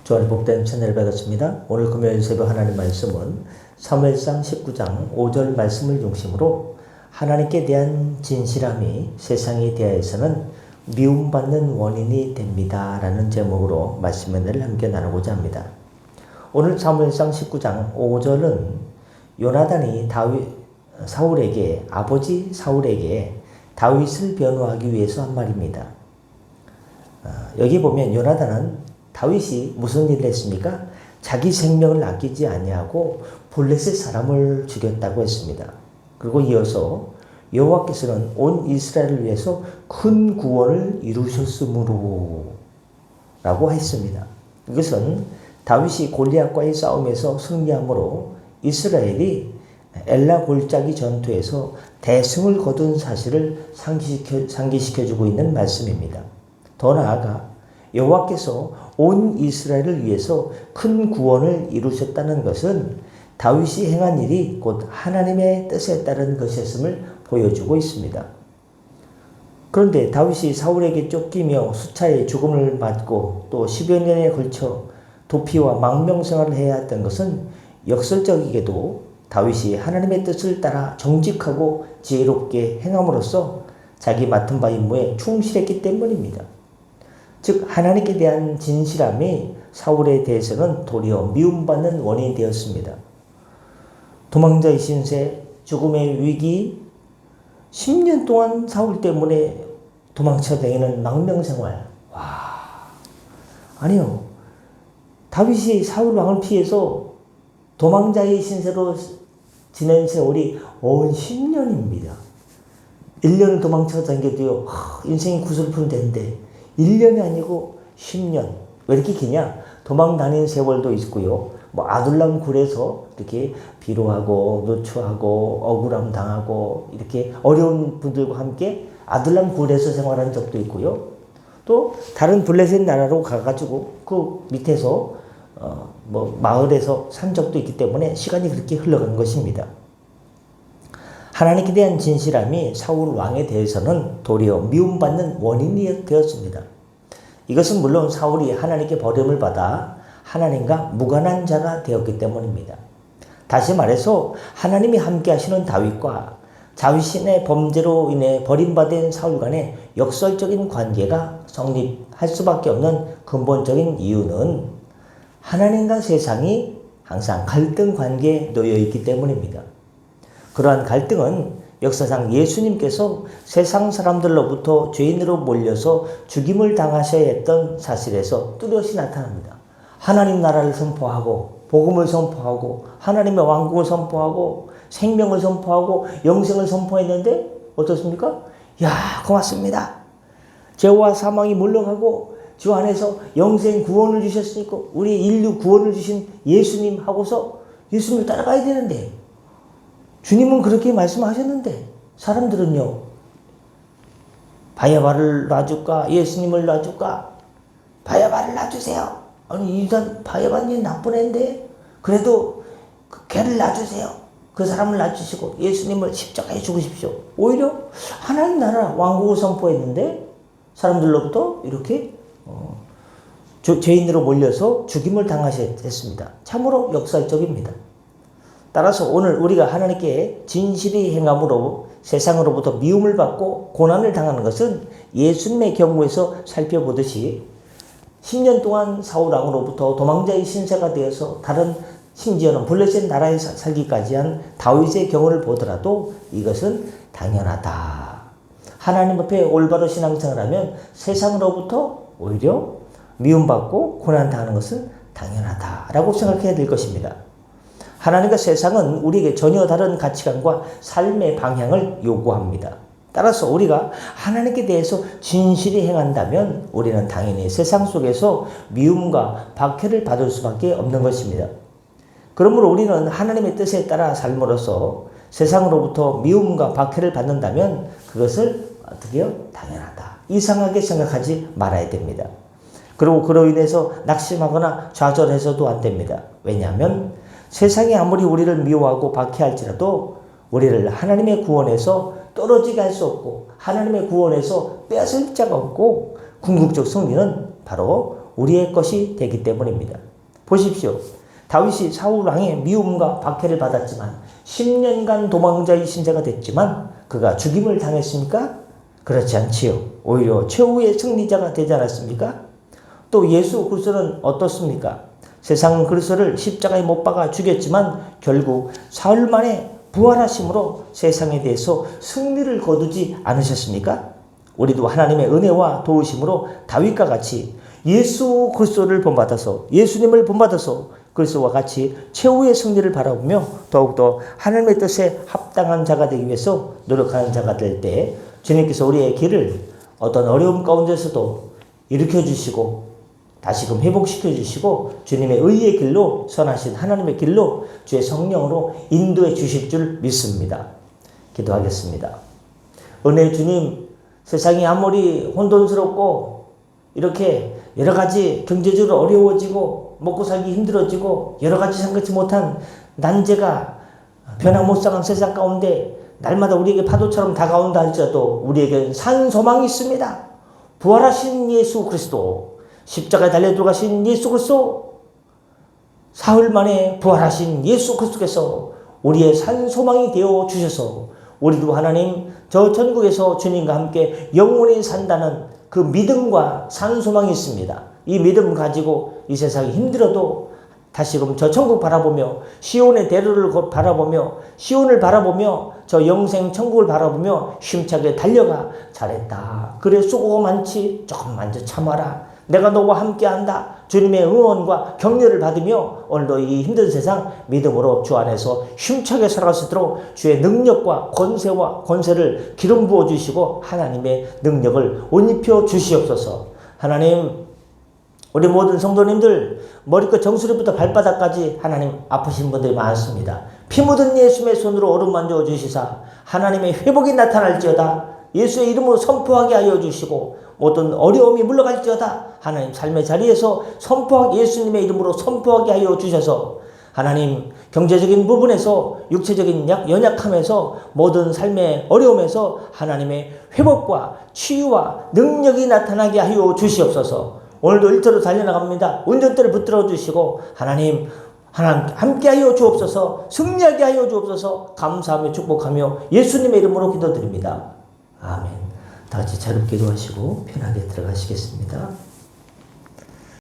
주안의 복된 채널 배웠습니다. 오늘 금요일 새벽 하나님 말씀은 사무엘상 19장 5절 말씀을 중심으로 하나님께 대한 진실함이 세상에 대해서는 미움받는 원인이 됩니다 라는 제목으로 말씀을 함께 나누고자 합니다. 오늘 사무엘상 19장 5절은 요나단이 아버지 사울에게 다윗을 변호하기 위해서 한 말입니다. 여기 보면 요나단은 다윗이 무슨 일을 했습니까? 자기 생명을 아끼지 아니하고 블레셋 사람을 죽였다고 했습니다. 그리고 이어서 여호와께서는 온 이스라엘을 위해서 큰 구원을 이루셨으므로 라고 했습니다. 이것은 다윗이 골리앗과의 싸움에서 승리함으로 이스라엘이 엘라 골짜기 전투에서 대승을 거둔 사실을 상기시켜주고 있는 말씀입니다. 더 나아가 여호와께서 온 이스라엘을 위해서 큰 구원을 이루셨다는 것은 다윗이 행한 일이 곧 하나님의 뜻에 따른 것이었음을 보여주고 있습니다. 그런데 다윗이 사울에게 쫓기며 수차례 죽음을 맞고 또 10여 년에 걸쳐 도피와 망명생활을 해야 했던 것은 역설적이게도 다윗이 하나님의 뜻을 따라 정직하고 지혜롭게 행함으로써 자기 맡은 바 임무에 충실했기 때문입니다. 즉 하나님께 대한 진실함이 사울에 대해서는 도리어 미움받는 원인이 되었습니다. 도망자의 신세, 죽음의 위기, 10년 동안 사울 때문에 도망쳐 다니는 망명생활. 아니요. 다윗이 사울 왕을 피해서 도망자의 신세로 지낸 세월이 10년입니다. 1년을 도망쳐 다니게도요. 인생이 구슬픈 데인데 1년이 아니고 10년. 왜 이렇게 기냐? 도망 다닌 세월도 있고요. 아둘람 굴에서 이렇게 비로하고 노초하고 억울함 당하고 이렇게 어려운 분들과 함께 아둘람 굴에서 생활한 적도 있고요. 또 다른 블레셋 나라로 가가지고 그 밑에서 마을에서 산 적도 있기 때문에 시간이 그렇게 흘러간 것입니다. 하나님께 대한 진실함이 사울 왕에 대해서는 도리어 미움받는 원인이 되었습니다. 이것은 물론 사울이 하나님께 버림을 받아 하나님과 무관한 자가 되었기 때문입니다. 다시 말해서 하나님이 함께 하시는 다윗과 자신의 범죄로 인해 버림받은 사울 간의 역설적인 관계가 성립할 수밖에 없는 근본적인 이유는 하나님과 세상이 항상 갈등 관계에 놓여 있기 때문입니다. 그러한 갈등은 역사상 예수님께서 세상 사람들로부터 죄인으로 몰려서 죽임을 당하셔야 했던 사실에서 뚜렷이 나타납니다. 하나님 나라를 선포하고 복음을 선포하고 하나님의 왕국을 선포하고 생명을 선포하고 영생을 선포했는데 어떻습니까? 고맙습니다. 죄와 사망이 물러가고 주 안에서 영생 구원을 주셨으니까 우리 인류 구원을 주신 예수님 하고서 예수님을 따라가야 되는데 주님은 그렇게 말씀하셨는데 사람들은요. 바야바를 놔줄까? 예수님을 놔줄까? 바야바를 놔주세요. 아니 일단 바야바는 나쁜 애인데 그래도 걔를 놔주세요. 그 사람을 놔주시고 예수님을 십자가에 죽으십시오. 오히려 하나님 나라 왕국을 선포했는데 사람들로부터 이렇게 죄인으로 몰려서 죽임을 당하셨습니다. 참으로 역설적입니다. 따라서 오늘 우리가 하나님께 진실이 행함으로 세상으로부터 미움을 받고 고난을 당하는 것은 예수님의 경우에서 살펴보듯이 10년 동안 사울 왕으로부터 도망자의 신세가 되어서 다른 심지어는 블레셋 나라에 살기까지 한 다윗의 경우를 보더라도 이것은 당연하다. 하나님 앞에 올바로 신앙생활을 하면 세상으로부터 오히려 미움받고 고난당하는 것은 당연하다라고 생각해야 될 것입니다. 하나님과 세상은 우리에게 전혀 다른 가치관과 삶의 방향을 요구합니다. 따라서 우리가 하나님께 대해서 진실히 행한다면 우리는 당연히 세상 속에서 미움과 박해를 받을 수밖에 없는 것입니다. 그러므로 우리는 하나님의 뜻에 따라 삶으로써 세상으로부터 미움과 박해를 받는다면 그것을 어떻게 해요? 당연하다. 이상하게 생각하지 말아야 됩니다. 그리고 그로 인해서 낙심하거나 좌절해서도 안 됩니다. 왜냐하면 세상이 아무리 우리를 미워하고 박해할지라도 우리를 하나님의 구원에서 떨어지게 할 수 없고 하나님의 구원에서 빼앗을 자가 없고 궁극적 승리는 바로 우리의 것이 되기 때문입니다. 보십시오. 다윗이 사울 왕의 미움과 박해를 받았지만 10년간 도망자의 신세가 됐지만 그가 죽임을 당했습니까? 그렇지 않지요. 오히려 최후의 승리자가 되지 않았습니까? 또 예수 그리스도는 어떻습니까? 세상 그리스도를 십자가에 못 박아 죽였지만 결국 사흘 만에 부활하심으로 세상에 대해서 승리를 거두지 않으셨습니까? 우리도 하나님의 은혜와 도우심으로 다윗과 같이 예수 그리스도를 본받아서 예수님을 본받아서 그리스도와 같이 최후의 승리를 바라보며 더욱더 하나님의 뜻에 합당한 자가 되기 위해서 노력하는 자가 될 때 주님께서 우리의 길을 어떤 어려움 가운데서도 일으켜 주시고 다시금 회복시켜 주시고 주님의 의의 길로 선하신 하나님의 길로 주의 성령으로 인도해 주실 줄 믿습니다. 기도하겠습니다. 은혜 주님, 세상이 아무리 혼돈스럽고 이렇게 여러 가지 경제적으로 어려워지고 먹고 살기 힘들어지고 여러 가지 생각지 못한 난제가 변화무쌍한 세상 가운데 날마다 우리에게 파도처럼 다가온다 할지라도 우리에게는 산 소망이 있습니다. 부활하신 예수 그리스도, 십자가에 달려 들어가신 예수 그리스도, 사흘 만에 부활하신 예수 그리스도께서 우리의 산 소망이 되어 주셔서 우리도 하나님 저 천국에서 주님과 함께 영원히 산다는 그 믿음과 산 소망이 있습니다. 이 믿음 가지고 이 세상이 힘들어도 다시금 저 천국 바라보며 시온의 대로를 바라보며 시온을 바라보며 저 영생 천국을 바라보며 힘차게 달려가. 잘했다. 그래 수고가 많지. 조금만 더 참아라. 내가 너와 함께한다. 주님의 응원과 격려를 받으며 오늘도 이 힘든 세상 믿음으로 주 안에서 힘차게 살아갈 수 있도록 주의 능력과 권세를 기름 부어주시고 하나님의 능력을 옷 입혀 주시옵소서. 하나님, 우리 모든 성도님들 머리끝 정수리부터 발바닥까지 하나님 아프신 분들이 많습니다. 피 묻은 예수님의 손으로 어루만져 주시사 하나님의 회복이 나타날지어다. 예수의 이름으로 선포하게 하여 주시고 모든 어려움이 물러갈지어다. 하나님 삶의 자리에서 예수님의 이름으로 선포하게 하여 주셔서 하나님 경제적인 부분에서 육체적인 연약함에서 모든 삶의 어려움에서 하나님의 회복과 치유와 능력이 나타나게 하여 주시옵소서. 오늘도 일터로 달려나갑니다. 운전대를 붙들어 주시고 하나님 함께하여 주옵소서. 승리하게 하여 주옵소서. 감사하며 축복하며 예수님의 이름으로 기도드립니다. 아멘. 다 같이 자유롭게 기도하시고 편하게 들어가시겠습니다.